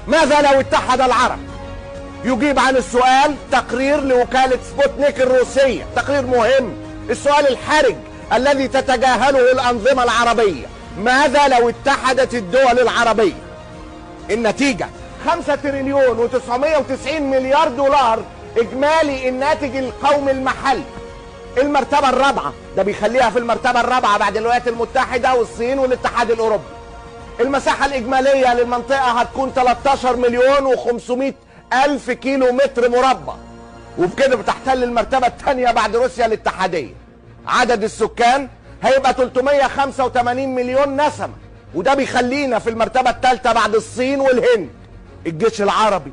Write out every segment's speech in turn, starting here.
ماذا لو اتحد العرب؟ يجيب عن السؤال تقرير لوكالة سبوتنيك الروسية، تقرير مهم. السؤال الحرج الذي تتجاهله الأنظمة العربية: ماذا لو اتحدت الدول العربية؟ النتيجة 5 تريليون و990 مليار دولار إجمالي الناتج القومي المحلي. المرتبة الرابعة، ده بيخليها في المرتبة الرابعة بعد الولايات المتحدة والصين والاتحاد الأوروبي. المساحة الإجمالية للمنطقة هتكون 13 مليون و500 ألف كيلو متر مربع، وبكده بتحتل المرتبة الثانية بعد روسيا الاتحادية. عدد السكان هيبقى 385 مليون نسمة، وده بيخلينا في المرتبة الثالثة بعد الصين والهند. الجيش العربي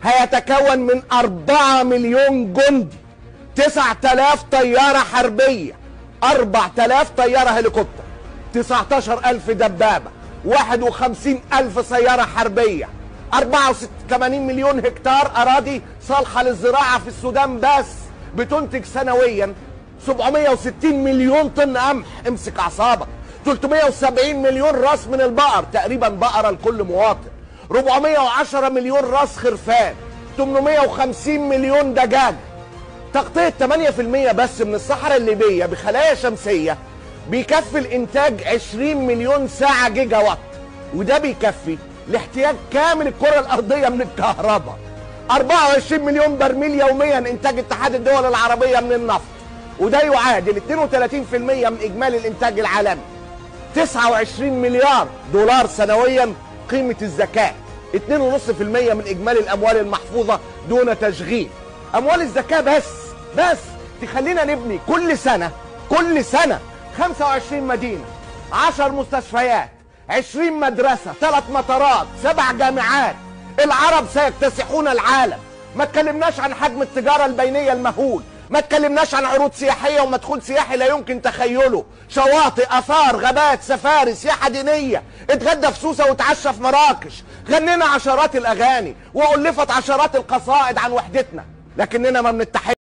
هيتكون من 4 مليون جندي، 9000 طيارة حربية، 4000 طيارة هليكوبتر، 19000 دبابة، 51,000 سيارة حربية، 84 مليون هكتار أراضي صالحة للزراعة في السودان بس بتنتج سنويا 760 مليون طن قمح. امسك أعصابك. 370 مليون راس من البقر، تقريبا بقرة لكل مواطن. 410 مليون راس خرفان، 850 مليون دجاج. تغطية 8% بس من الصحراء الليبية بخلايا شمسية بيكفي الانتاج 20 مليون ساعة جيجا وات، وده بيكفي لاحتياج كامل الكرة الارضية من الكهرباء. 24 مليون برميل يوميا انتاج اتحاد الدول العربية من النفط، وده يعادل 32% من اجمالي الانتاج العالمي. 29 مليار دولار سنويا قيمة الزكاة، 2.5% من اجمالي الاموال المحفوظة دون تشغيل. اموال الزكاة بس تخلينا نبني كل سنة 25 مدينة، 10 مستشفيات، 20 مدرسة، 3 مطارات، 7 جامعات. العرب سيكتسحون العالم. ما تكلمناش عن حجم التجارة البينية المهول، ما تكلمناش عن عروض سياحية ومدخول سياحي لا يمكن تخيله، شواطئ، آثار، غابات، سفاري، سياحة دينية، اتغدى في سوسة واتعشى في مراكش، غنينا عشرات الأغاني وألفت عشرات القصائد عن وحدتنا، لكننا ما بنتحد.